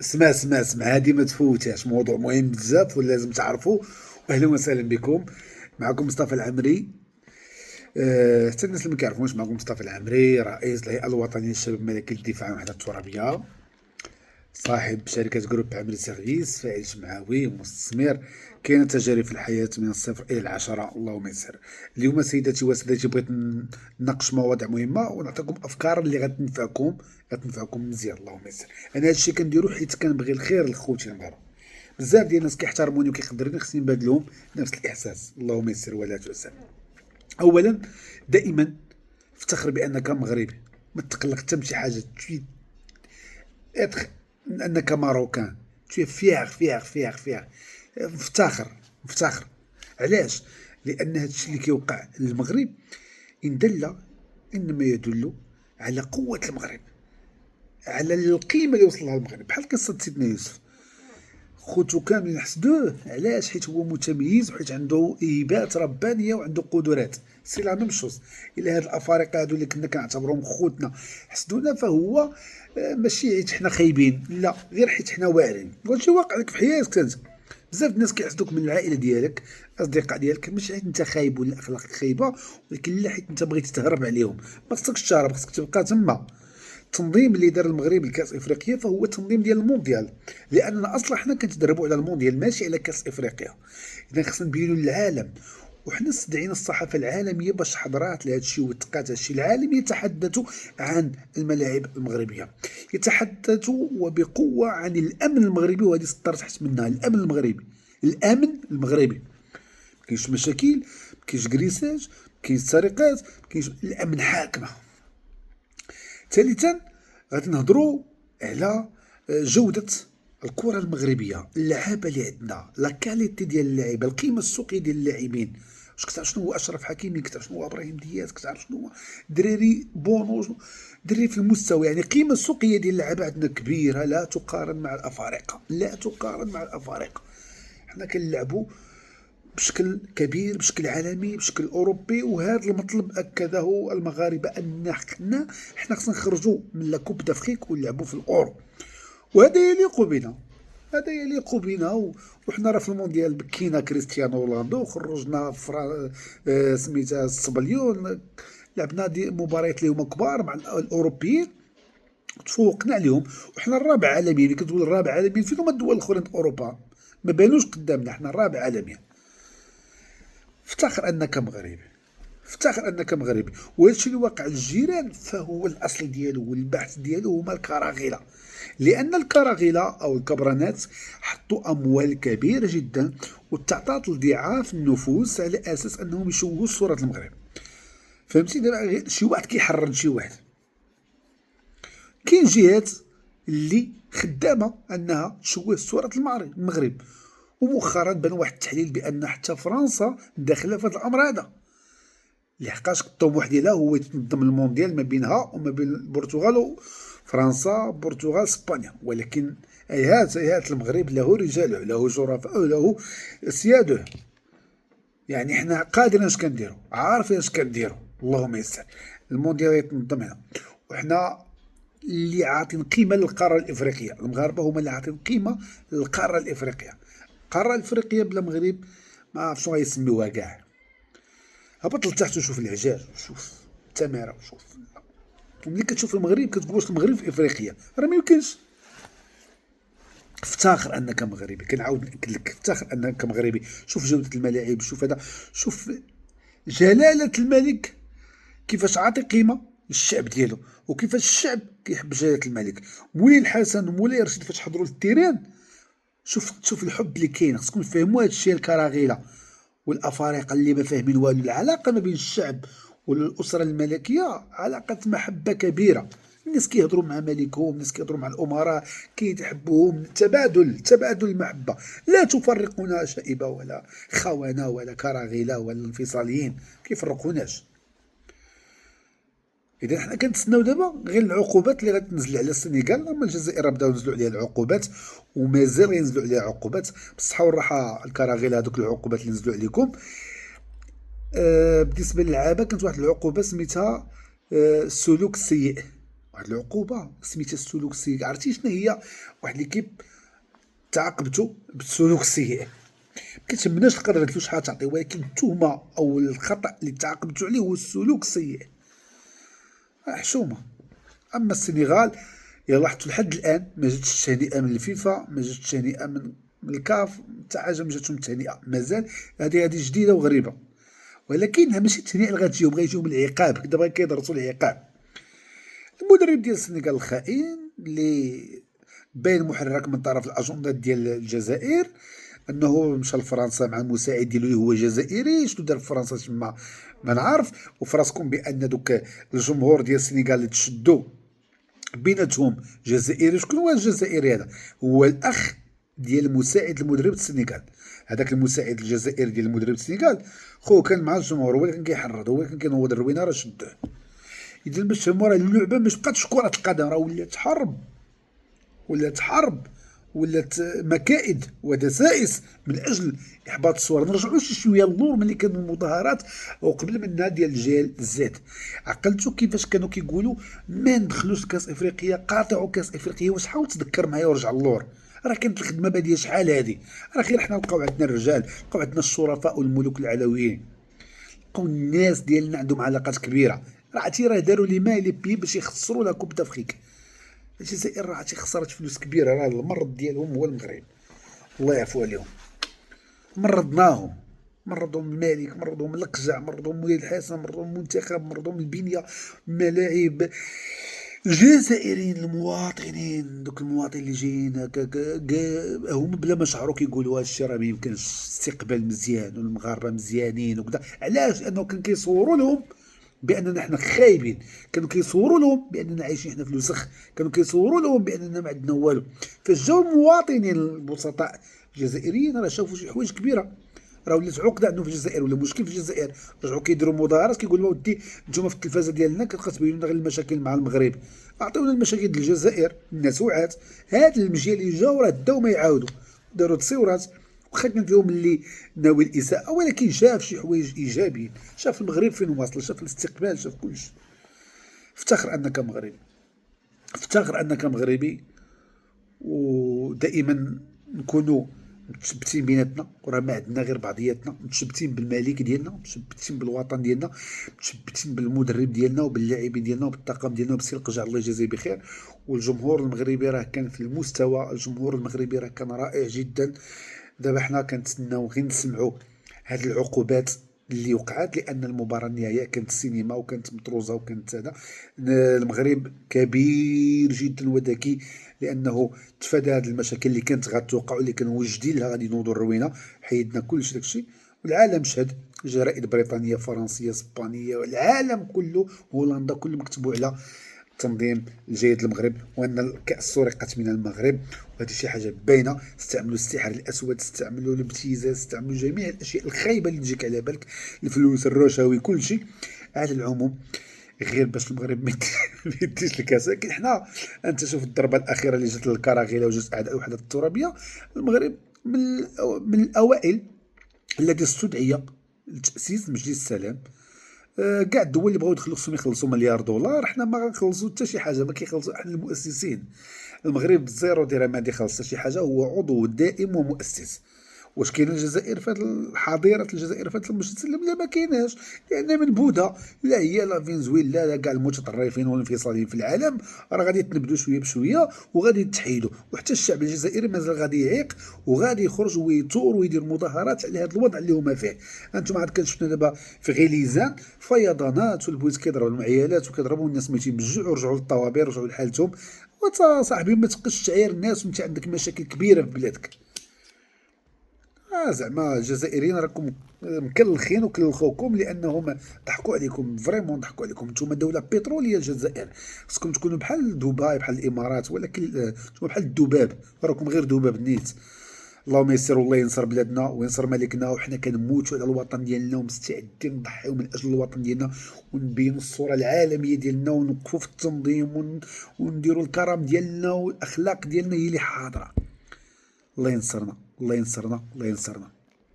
اسمع هادي ما تفوتهاش، موضوع مهم بزاف ولازم تعرفوا. واهلا وسهلا بكم. معكم مصطفى العمري. حتى الناس اللي ما كيعرفونيش، معكم مصطفى العمري، رئيس الهيئة الوطنية للشباب الملكي للدفاع عن الوحدة الترابية، صاحب شركة جروب عمري سيرفيس، فاعل جمعوي ومستثمر. كاينة تجارب في الحياة من الصفر إلى العشرة، اللهم يسر. اليوم سيداتي وسادتي بغيت نناقش مواضيع مهمة ونعطيكم أفكار اللي غتنفعكم مزيان، اللهم يسر. أنا هادشي كنديرو حيت كنبغي الخير لخوتي نهار. بزاف ديال الناس كيحترموني وكيقدروني، خصني نبادلهم نفس الإحساس، اللهم يسر ولا تعسر. أولا، دائما افتخر بأنك مغربي، ما تقلق حتى من شي حاجة. اتخ انك ماروكان، tu es فيغ مفتخر. علاش؟ لان هادشي اللي كيوقع للمغرب ان دل انما يدل على قوة المغرب، على القيمة اللي وصل لها المغرب. بحال قصة سيدنا يوسف، خوتو كاملين حسدوه. علاش؟ حيت هو متميز وحيت عنده هبات ربانيه وعنده قدرات. سي لا ميم شوز. الى هاد الافارقه هادو اللي كنا كنعتبرهم خوتنا حسدونا، فهو ماشي حيت حنا خايبين، لا، غير حيت حنا واعرين. وهادشي واقع لك في حياتك انت. بزاف الناس كيحسدوك من العائله ديالك، الاصدقاء ديالك، ماشي حيت انت خايب ولا اخلاقك خايبه، ولكن لا، حيت انت بغيتي تهرب عليهم. ما خصكش تهرب، خصك تبقى تما. التنظيم اللي دار المغرب لكاس افريقيا فهو التنظيم ديال المونديال، لاننا اصلا حنا كنتدربوا على المونديال ماشي على كاس افريقيا. اذا خصنا نبينوا للعالم، وحنا استدعينا الصحافه العالميه باش حضرات لهذا الشيء وتقات هذا الشيء. العالم يتحدث عن الملاعب المغربيه، يتحدث وبقوه عن الامن المغربي، وهذه سطر تحت منها الامن المغربي. الامن المغربي، كاينش مشاكل، كاينش كريساج، كاينش سرقات، كاينش، الامن حاكمه. ثالثا، غادي نهضروا على جودة الكرة المغربية، اللعابة اللي عندنا، لا كاليتي ديال اللعيبة، القيمة السوقية ديال اللاعبين. واش كتعرف شنو هو اشرف حكيمي؟ كتعرف شنو هو ابراهيم دياز؟ كتعرف شنو هو دراري بونو؟ دراري في المستوى، يعني القيمة السوقية ديال اللعابة عندنا كبيرة، لا تقارن مع الافارقة، لا تقارن مع الافارقة. حنا كنلعبوا بشكل كبير، بشكل عالمي، بشكل اوروبي، وهذا المطلب اكده المغاربه ان حنا خصنا نخرجوا من لا كوب دافريك ونلعبوا في الاورو. وهذا يليق بنا، هذا يليق بنا وحنا راه في المونديال بكينا كريستيانو رونالدو، وخرجنا سميتها الصبليون، لعبنا دي مباريات اللي هما كبار مع الاوروبيين، تفوقنا عليهم. وحنا الرابع عالميا. اللي كتقول الرابع عالميا، فين هما الدول الاخرين في اوروبا؟ ما بانوش قدامنا، حنا الرابع عالميا. افتخر انك مغربي، افتخر انك مغربي. وهذا الشيء اللي واقع للجيران فهو الاصل ديالو والبحث ديالو هما الكراغيله. لان الكراغيله او الكبرانات حطوا اموال كبيره جدا وتعطات لضعاف النفوس على اساس انهم يشوهوا صوره المغرب. فهمتي؟ دابا شي واحد كيحرض شي واحد. كاين جهات اللي خدامه انها تشوه صوره المغرب. ومؤخرا بان واحد التحليل بان حتى فرنسا داخله في هذا الامر هذا، لحقاش الطموح ديالها هو تنظم المونديال ما بينها وما بين البرتغال وفرنسا، البرتغال، اسبانيا. ولكن هيهات المغرب له رجاله، له شرفاء، له سياده. يعني حنا قادرين اش كنديرو، عارفين اش كنديرو، اللهم يسر. المونديال يتنظم هنا، وحنا اللي عاطين قيمه للقاره الافريقيه. المغاربه هما اللي عاطين قيمه للقاره الافريقيه. القاره الافريقيه بلا مغرب ما عرف شنو غيسميوها كاع. هبط لتحت وشوف العجاج وشوف التماره وشوف. وملي كتشوف المغرب كتقول واش المغرب في افريقيا؟ راه ما يمكنش. افتخر انك مغربي، كنعاود ناكد لك، افتخر انك مغربي. شوف جوده الملاعب، شوف هذا، شوف جلاله الملك كيفاش عاطي قيمه للشعب ديالو، وكيفاش الشعب كيحب جلاله الملك. مولاي الحسن ومولاي رشيد فاش حضروا للتيران، شوف الحب اللي كاين. خصكم تفهموا هذا الشيء. الكراغيله والافارقه اللي ما فاهمين والو، العلاقه ما بين الشعب والاسره الملكيه علاقه محبه كبيره. الناس كيهضروا مع ملكهم، الناس كيهضروا مع الامراء، كيتحبوهم، تبادل المحبه. لا تفرقنا شائبه ولا خونه ولا كراغيله ولا انفصاليين، كيفرقوناش. اذا حنا كنتسناو دابا غير العقوبات اللي غتنزل على السنغال. اما الجزائر بداو ينزلوا عليها العقوبات، ومازال غينزلوا عليها عقوبات. بالصحه والراحه الكراغيل، هذوك العقوبات اللي نزلوا عليكم. بالنسبه للعابه كانت واحد العقوبه سميتها السلوك السيء. واحد العقوبه سميتها السلوك السيء. عرفتي شنو هي؟ واحد ليكيب تعاقبته بالسلوك السيء، كتهمناش تقرر له شحال تعطي، ولكن التهمه او الخطا اللي تعاقبتو عليه هو السلوك السيء. حشومه. اما السنغال يلا حتى لحد الان ما جاتش تهنئه من الفيفا، ما جاتش تهنئه من الكاف، حتى حاجه ما جاتهم تهنئه مازال. هذه جديده وغريبه، ولكنها ماشي التهنئه اللي غتجيهم، غيجيهم العقاب. دابا كيدرسوا العقاب. المدرب ديال السنغال الخائن اللي باين محرك من طرف الاجنده ديال الجزائر، انه مشى لفرنسا مع المساعد ديالو اللي هو جزائري. شنو دار في فرنسا تما ما نعرف. وفراسكم بان دوك الجمهور ديال السنغال اللي تشدوا بيناتهم جزائري. شكون هو الجزائري هذا؟ هو الاخ ديال المساعد المدرب السنغال. هذاك المساعد الجزائري ديال المدرب السنغال خوه كان مع الجمهور، هو اللي كان كيحرض، هو اللي كان كينوض الروينه راه شدوه. اذا باش تفهموا راه اللعبه مش بقاتش كره القدم، راه ولات حرب، ولات حرب، ولات مكائد ودسائس من اجل احباط الصور. نرجعوا شويه للور ملي كانوا المظاهرات وقبل منها ديال الجيل الزيت. عقلتوا كيفاش كانوا كيقولوا ما ندخلوش كاس افريقيا، قاطعوا كاس افريقيا. واش حاول تذكر معايا ورجع للور، راه كانت الخدمه باديه شحال هادي. راه غير حنا لقاو عندنا الرجال، لقاو عندنا الشرفاء والملوك العلويين، لقاو الناس ديالنا عندهم علاقات كبيره. راه عرفتي راه داروا لي ماي لي بي باش يخسروا لا كوب دافريك. الجزائر راه عرفتي خسرت فلوس كبيره، راه المرض ديالهم هو المغرب، الله يعفو عليهم. مرضناهم، مرضهم الملك، مرضهم القجع، مرضهم مولاي الحسن، مرضهم المنتخب، مرضهم البنيه، الملاعب. الجزائريين المواطنين، دوك المواطنين اللي جايين هكا هما بلا ما شعروا كيقولوا هذا الشيء راه ما يمكنش، استقبال مزيان والمغاربه مزيانين وكذا. علاش؟ لانه كان كيصوروا لهم باننا حنا خايبين، كانوا كيصوروا لهم باننا عايشين حنا في الوسخ، كانوا كيصوروا لهم باننا ما عندنا والو. فجاو المواطنين البسطاء الجزائريين راه شافوا شي حوايج كبيره. راه ولات عقده عندهم في الجزائر، ولا مشكل في الجزائر. رجعوا كيديروا مظاهرات كيقولوا ودي نتوما في التلفازه ديالنا كتبقى تبين لنا غير المشاكل مع المغرب، عطيونا المشاكل ديال الجزائر. الناس وعات. هاد المجيء اللي جاو راه داو ما يعاودوا، داروا تصويرات واخا كان فيهم اللي ناوي الاساءه، ولكن شاف شي حوايج ايجابيين، شاف المغرب فين واصل، شاف الاستقبال، شاف كلشي. افتخر انك مغربي، افتخر انك مغربي. ودائما نكونوا متشبتين بيناتنا، وراه ما عندنا غير بعضياتنا، متشبتين بالملك ديالنا، متشبتين بالوطن ديالنا، متشبتين بالمدرب ديالنا وباللاعبين ديالنا وبالطاقم ديالنا وبسي القجع الله يجازيه بخير. والجمهور المغربي راه كان في المستوى، الجمهور المغربي راه كان رائع جدا. دابا حنا كنتسناو غير نسمعوا هاد العقوبات اللي وقعات، لان المباراه النهائيه كانت سينما وكانت مطروزه وكانت هذا. المغرب كبير جدا وذكي، لانه تفادى هذه المشاكل اللي كانت غتوقع واللي كانوا موجدين لها غادي ينوضوا الروينه. حيدنا كلشي داكشي، والعالم شهد. جرائد بريطانيه، فرنسيه، اسبانيه، العالم كله، هولندا، كلهم كتبوا على التنظيم الجيد للمغرب، وان الكاس سرقت من المغرب. وهذه شي حاجه باينه. استعملوا السحر الاسود، استعملوا الابتزاز، استعملوا جميع الاشياء الخايبه اللي تجيك على بالك، الفلوس، الرشاوي، كل شيء. على العموم غير باش المغرب ما يديش الكاس. لكن حنا انت شوف الضربه الاخيره اللي جات للكراغيله وجات اعداء الوحده الترابيه. المغرب من الاوائل الذي استدعي لتاسيس مجلس السلام. كاع الدول اللي بغاو يخلصوا مليار دولار، حنا ما غنخلصوا حتى شي حاجه، ما كيخلصوا حنا المؤسسين. المغرب زيرو درهم ما يخلص حتى شي حاجه، هو عضو دائم ومؤسس. واش كاينه الجزائر في هذه الحاضره، الجزائر في هذا المجلس السلام؟ لا ما كايناش، لان من بوذا لا هي لا فنزويلا لا كاع المتطرفين والانفصاليين في العالم راه غادي يتنبدوا شويه بشويه وغادي يتحيدوا. وحتى الشعب الجزائري مازال غادي يعيق وغادي يخرج ويثور ويدير مظاهرات على هذا الوضع اللي هما فيه. انتم عاد كنشوفنا دابا في غليزان فيضانات والبويت كيضربوا المعيالات وكيضربوا الناس ميتين بالجوع ورجعوا للطوابير ورجعوا لحالتهم. وانت صاحبي ما تبقاش تعاير الناس وانت عندك مشاكل كبيره في بلادك. زعما الجزائريين راكم مكلخين وكلخوكم لانهم ضحكوا عليكم، فريمون ضحكوا عليكم. نتوما دوله بتروليه الجزائر، خصكم تكونوا بحال دبي بحال الامارات، ولكن نتوما بحال الذباب، راكم غير ذباب نيت. اللهم يسر والله ينصر بلادنا وينصر ملكنا، وحنا كنموتوا على الوطن ديالنا ومستعدين نضحيو من اجل الوطن ديالنا ونبينوا الصوره العالميه ديالنا ونوقفوا في التنظيم ونديروا الكرم ديالنا والاخلاق ديالنا هي اللي حاضره. الله ينصرنا، الله ينصرنا، الله ينصرنا.